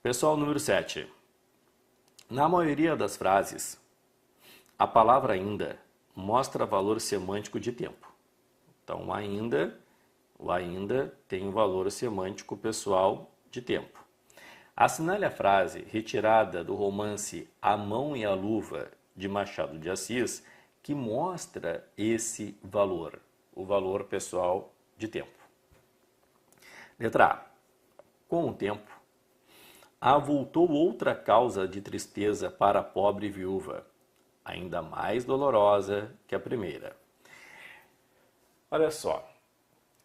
Pessoal, número 7. Na maioria das frases, a palavra ainda mostra valor semântico de tempo. Então, o ainda tem um valor semântico pessoal de tempo. Assinale a frase retirada do romance A Mão e a Luva, de Machado de Assis, que mostra esse valor, o valor pessoal de tempo. Letra A. Com o tempo, avultou outra causa de tristeza para a pobre viúva, ainda mais dolorosa que a primeira. Olha só,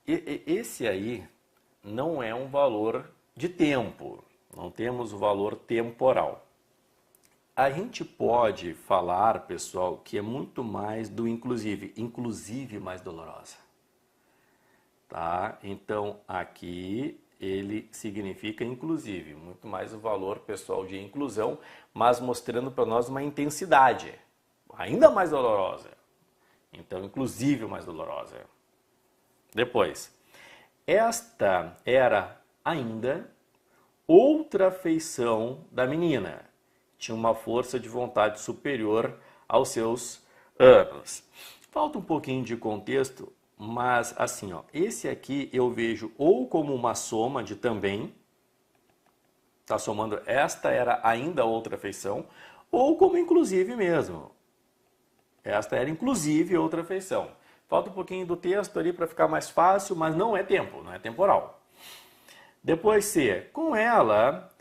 esse aí não é um valor de tempo, não temos o valor temporal. A gente pode falar, pessoal, que é muito mais do inclusive mais dolorosa. Tá? Então, aqui ele significa inclusive, muito mais o valor pessoal de inclusão, mas mostrando para nós uma intensidade ainda mais dolorosa. Então, inclusive mais dolorosa. Depois, esta era ainda outra feição da menina. Tinha uma força de vontade superior aos seus anos. Falta um pouquinho de contexto, mas assim, ó, esse aqui eu vejo ou como uma soma de também, está somando esta era ainda outra feição, ou como inclusive mesmo. Esta era inclusive outra feição. Falta um pouquinho do texto ali para ficar mais fácil, mas não é tempo, não é temporal. Depois C, com ela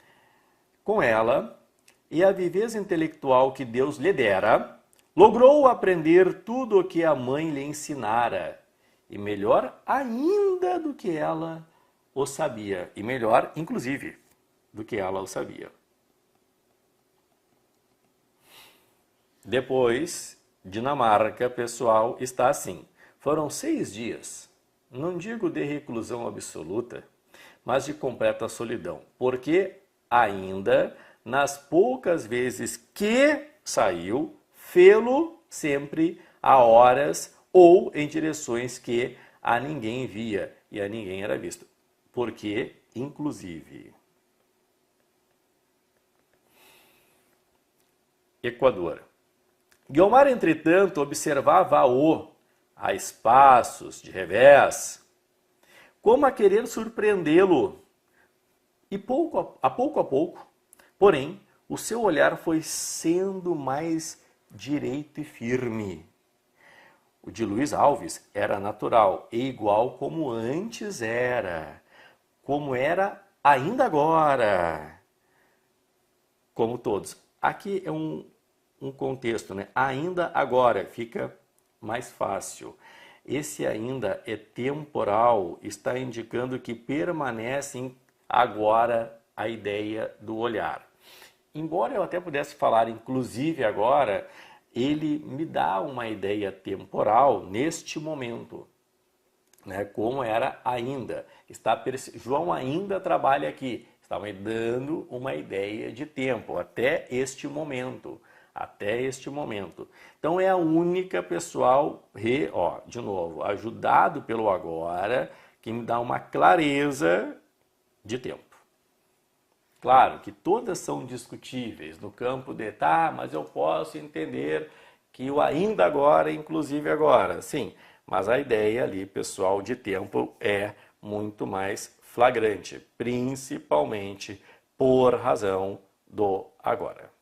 e a viveza intelectual que Deus lhe dera, logrou aprender tudo o que a mãe lhe ensinara, e melhor ainda do que ela o sabia, e melhor, inclusive, do que ela o sabia. Depois, Dinamarca, pessoal, está assim. Foram 6 dias, não digo de reclusão absoluta, mas de completa solidão, porque ainda nas poucas vezes que saiu, fê-lo sempre a horas ou em direções que a ninguém via e a ninguém era visto. Porque, inclusive, Equador. Guiomar, entretanto, observava-o a espaços de revés, como a querer surpreendê-lo. E pouco a pouco, porém, o seu olhar foi sendo mais direito e firme. O de Luiz Alves era natural e igual como antes era, como era ainda agora, como todos. Aqui é um contexto, né? Ainda agora, fica mais fácil. Esse ainda é temporal, está indicando que permanecem agora a ideia do olhar. Embora eu até pudesse falar inclusive agora, ele me dá uma ideia temporal neste momento, né? Como era ainda. João ainda trabalha aqui, estava dando uma ideia de tempo, até este momento. Até este momento. Então é a única, pessoal, de novo, ajudado pelo agora, que me dá uma clareza de tempo. Claro que todas são discutíveis no campo de, mas eu posso entender que o ainda agora, inclusive agora. Sim, mas a ideia ali, pessoal, de tempo é muito mais flagrante, principalmente por razão do agora.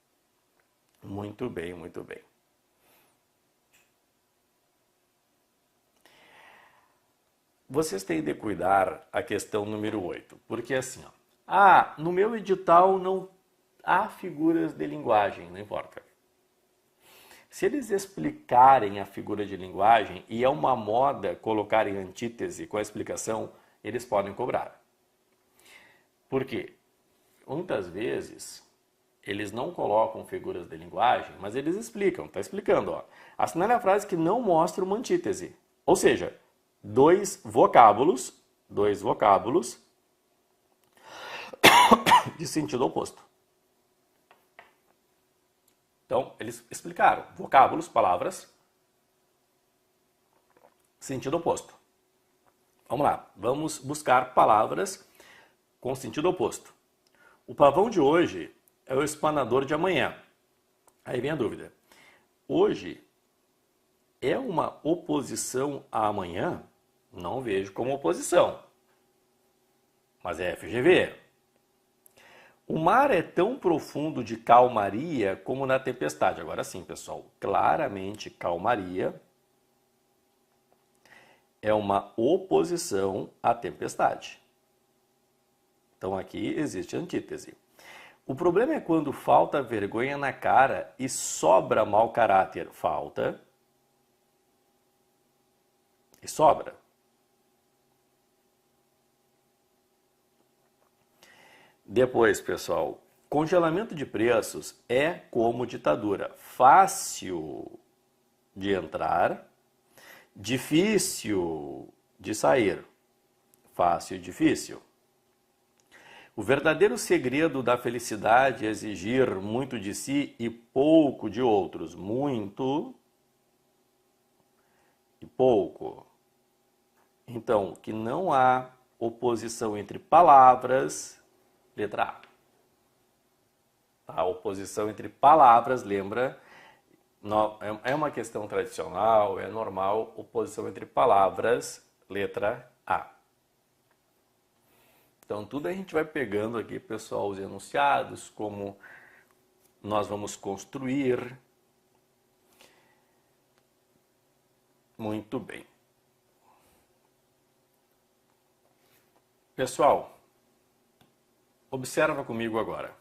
Muito bem, muito bem. Vocês têm de cuidar a questão número 8, porque assim, no meu edital não há figuras de linguagem, não importa. Se eles explicarem a figura de linguagem, e é uma moda colocarem antítese com a explicação, eles podem cobrar. Por quê? Muitas vezes eles não colocam figuras de linguagem, mas eles explicam, está explicando. Assinale a frase que não mostra uma antítese. Ou seja, dois vocábulos de sentido oposto. Então, eles explicaram. Vocábulos, palavras, sentido oposto. Vamos lá, vamos buscar palavras com sentido oposto. O pavão de hoje é o espanador de amanhã. Aí vem a dúvida. Hoje é uma oposição a amanhã? Não vejo como oposição. Mas é FGV. O mar é tão profundo de calmaria como na tempestade. Agora sim, pessoal, claramente calmaria é uma oposição à tempestade. Então aqui existe antítese. O problema é quando falta vergonha na cara e sobra mau caráter. Falta e sobra. Depois, pessoal, congelamento de preços é como ditadura. Fácil de entrar, difícil de sair. Fácil e difícil. O verdadeiro segredo da felicidade é exigir muito de si e pouco de outros. Muito e pouco. Então, que não há oposição entre palavras. Letra A. A oposição entre palavras, lembra, é uma questão tradicional, é normal, oposição entre palavras, letra A. Então, tudo a gente vai pegando aqui, pessoal, os enunciados, como nós vamos construir. Muito bem. Pessoal, observa comigo agora.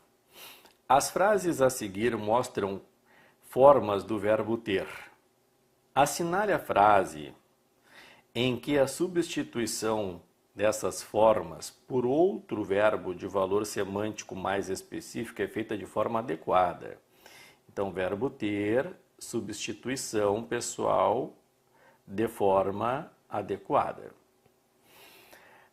As frases a seguir mostram formas do verbo ter. Assinale a frase em que a substituição dessas formas por outro verbo de valor semântico mais específico é feita de forma adequada. Então, verbo ter, substituição pessoal de forma adequada.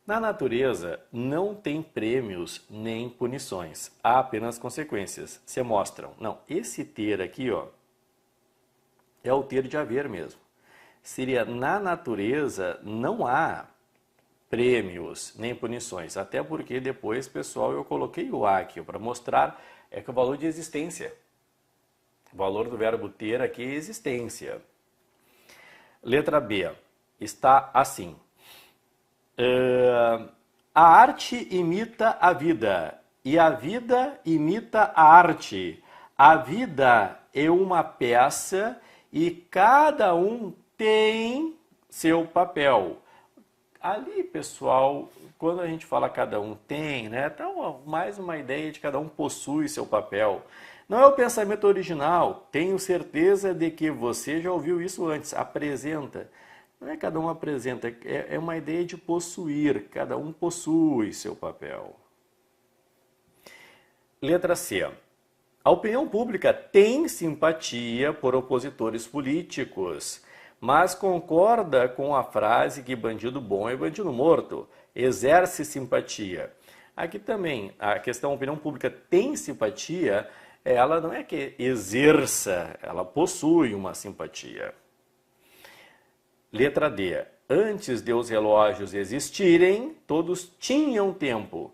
Na natureza, não tem prêmios nem punições, há apenas consequências. Se mostram. Não, esse ter aqui, ó, é o ter de haver mesmo. Seria, na natureza, não há prêmios nem punições. Até porque depois, pessoal, eu coloquei o a aqui para mostrar que o valor de existência. O valor do verbo ter aqui é existência. Letra B. Está assim. A arte imita a vida e a vida imita a arte. A vida é uma peça e cada um tem seu papel. Ali, pessoal, quando a gente fala cada um tem, né? Então, mais uma ideia de cada um possui seu papel. Não é o pensamento original. Tenho certeza de que você já ouviu isso antes. Apresenta. Não é cada um apresenta, é uma ideia de possuir. Cada um possui seu papel. Letra C. A opinião pública tem simpatia por opositores políticos, mas concorda com a frase que bandido bom é bandido morto. Exerce simpatia. Aqui também, a questão opinião pública tem simpatia, ela não é que exerça, ela possui uma simpatia. Letra D. Antes de os relógios existirem, todos tinham tempo,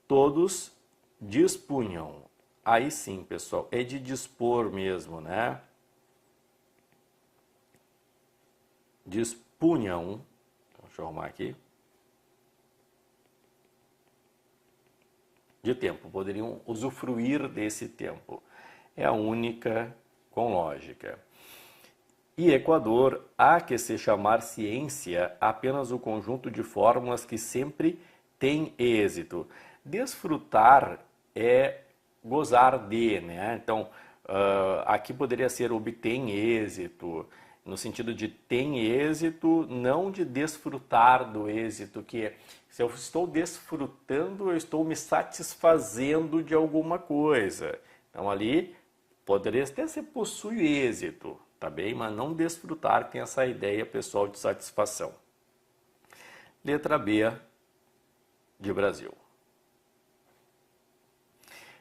todos dispunham. Aí sim, pessoal, é de dispor mesmo, né? Dispunham, deixa eu arrumar aqui, de tempo, poderiam usufruir desse tempo. É a única com lógica. E Equador, há que se chamar ciência apenas o conjunto de fórmulas que sempre tem êxito. Desfrutar é gozar de, né? Então, aqui poderia ser obtém êxito, no sentido de tem êxito, não de desfrutar do êxito, que é, se eu estou desfrutando, eu estou me satisfazendo de alguma coisa. Então, ali, poderia até ser possui êxito, tá bem? Mas não desfrutar, tem essa ideia pessoal de satisfação. Letra B de Brasil.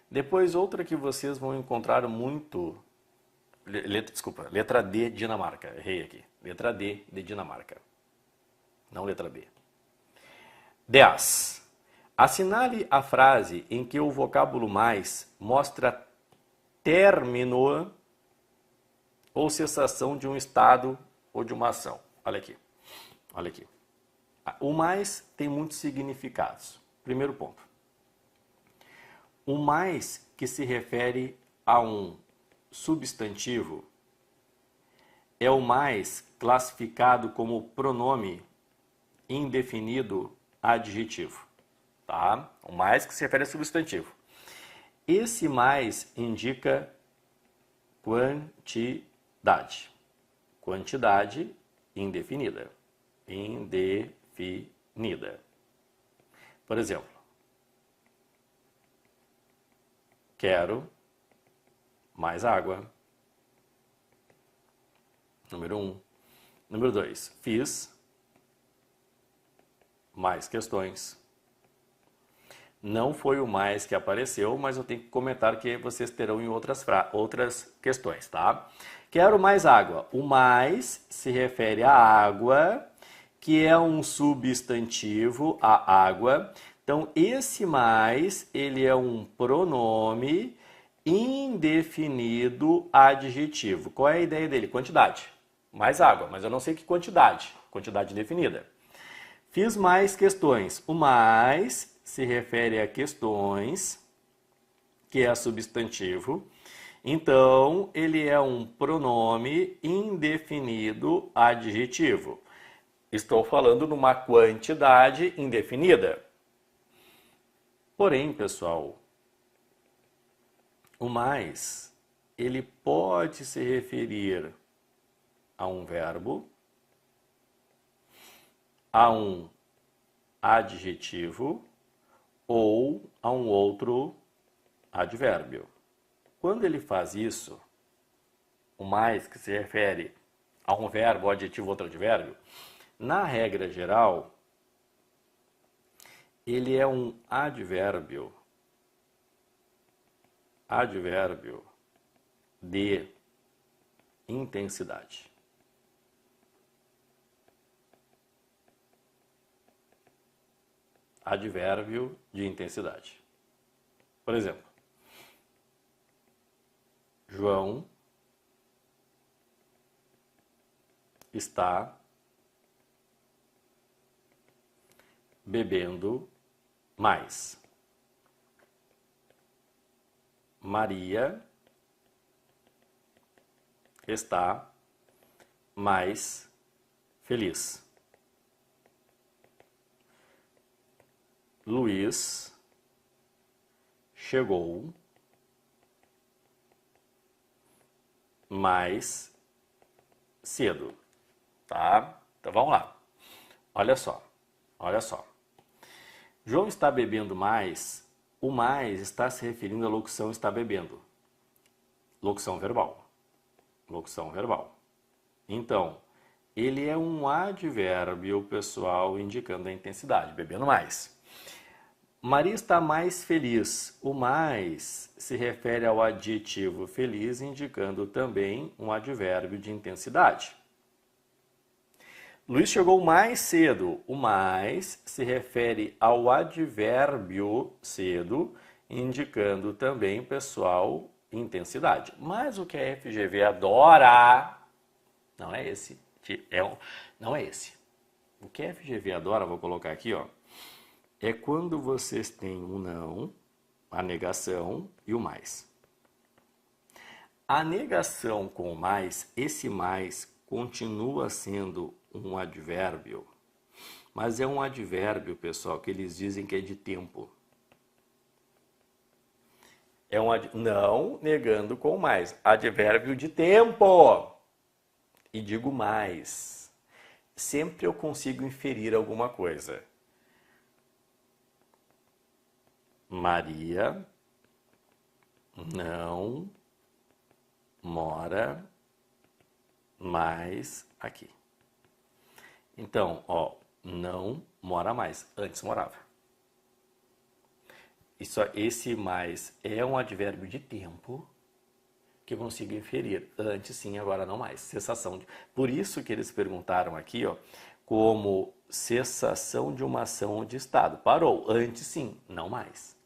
Depois, outra que vocês vão encontrar muito... letra D, Dinamarca. Errei aqui. Letra D de Dinamarca. Não letra B. 10. Assinale a frase em que o vocábulo mais mostra término ou cessação de um estado ou de uma ação. Olha aqui. Olha aqui. O mais tem muitos significados. Primeiro ponto. O mais que se refere a um substantivo é o mais classificado como pronome indefinido adjetivo. Tá? O mais que se refere a substantivo. Esse mais indica quantidade. Quantidade indefinida. Indefinida. Por exemplo, quero mais água. Número 1. Número 2. Fiz mais questões. Não foi o mais que apareceu, mas eu tenho que comentar que vocês terão em outras questões, tá? Quero mais água. O mais se refere à água, que é um substantivo, a água. Então, esse mais, ele é um pronome indefinido adjetivo. Qual é a ideia dele? Quantidade. Mais água, mas eu não sei que quantidade. Quantidade indefinida. Fiz mais questões. O mais se refere a questões, que é substantivo. Então, ele é um pronome indefinido adjetivo. Estou falando numa quantidade indefinida. Porém, pessoal, o mais, ele pode se referir a um verbo, a um adjetivo ou a um outro advérbio. Quando ele faz isso, o mais que se refere a um verbo, adjetivo ou outro advérbio, na regra geral, ele é um advérbio de intensidade. Advérbio de intensidade. Por exemplo, João está bebendo mais. Maria está mais feliz. Luiz chegou mais cedo, tá? Então vamos lá. Olha só. João está bebendo mais. O mais está se referindo à locução está bebendo. Locução verbal. Então, ele é um advérbio, pessoal, indicando a intensidade, bebendo mais. Maria está mais feliz. O mais se refere ao adjetivo feliz, indicando também um advérbio de intensidade. Luiz chegou mais cedo. O mais se refere ao advérbio cedo, indicando também, pessoal, intensidade. Mas o que a FGV adora não é esse. Não é esse. O que a FGV adora, vou colocar aqui, ó, é quando vocês têm o não, a negação e o mais. A negação com o mais, esse mais continua sendo um advérbio, mas é um advérbio, pessoal, que eles dizem que é de tempo. É um não negando com mais, advérbio de tempo. E digo mais, sempre eu consigo inferir alguma coisa. Maria não mora mais aqui. Então, ó, não mora mais. Antes morava. Esse mais é um advérbio de tempo que eu consigo inferir. Antes sim, agora não mais. Cessação. Por isso que eles perguntaram aqui, ó, como cessação de uma ação ou de estado. Parou. Antes sim, não mais.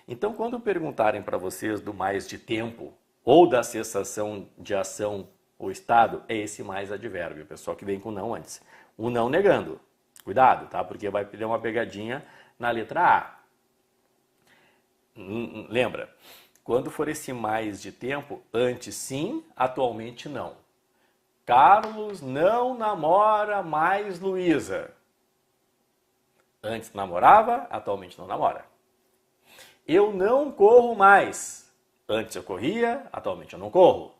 Então, quando perguntarem para vocês do mais de tempo ou da cessação de ação ou estado, é esse mais advérbio, o pessoal que vem com não antes. O não negando. Cuidado, tá? Porque vai ter uma pegadinha na letra A. Lembra? Quando for esse mais de tempo, antes sim, atualmente não. Carlos não namora mais Luísa. Antes namorava, atualmente não namora. Eu não corro mais. Antes eu corria, atualmente eu não corro.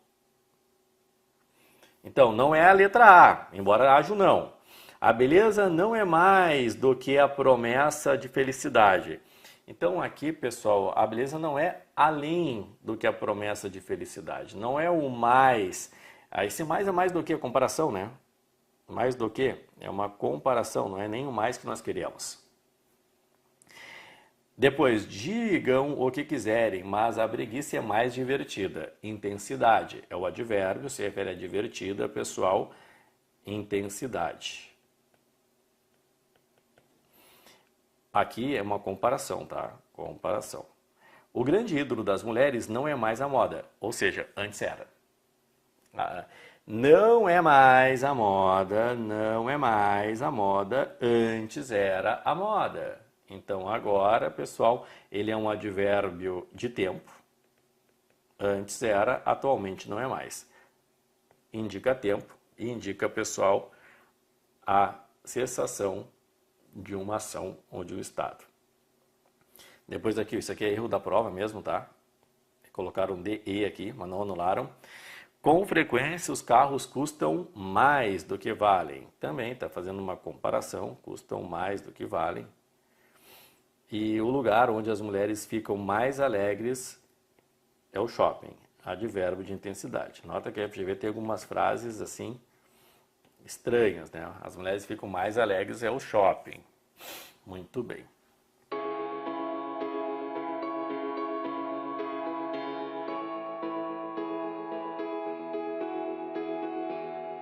Então, não é a letra A, embora haja o não. A beleza não é mais do que a promessa de felicidade. Então, aqui, pessoal, a beleza não é além do que a promessa de felicidade. Não é o mais. Esse mais é mais do que a comparação, né? Mais do que é uma comparação, não é nem o mais que nós queríamos. Depois, digam o que quiserem, mas a preguiça é mais divertida. Intensidade é o advérbio, se refere a divertida, pessoal, intensidade. Aqui é uma comparação, tá? Comparação. O grande ídolo das mulheres não é mais a moda, ou seja, antes era. Não é mais a moda, não é mais a moda, antes era a moda. Então agora, pessoal, ele é um advérbio de tempo. Antes era, atualmente não é mais. Indica tempo e indica, pessoal, a cessação de uma ação ou de um estado. Depois aqui, isso aqui é erro da prova mesmo, tá? Colocaram DE aqui, mas não anularam. Com frequência, os carros custam mais do que valem. Também está fazendo uma comparação, custam mais do que valem. E o lugar onde as mulheres ficam mais alegres é o shopping, advérbio de intensidade. Nota que a FGV tem algumas frases assim estranhas, né? As mulheres ficam mais alegres é o shopping. Muito bem.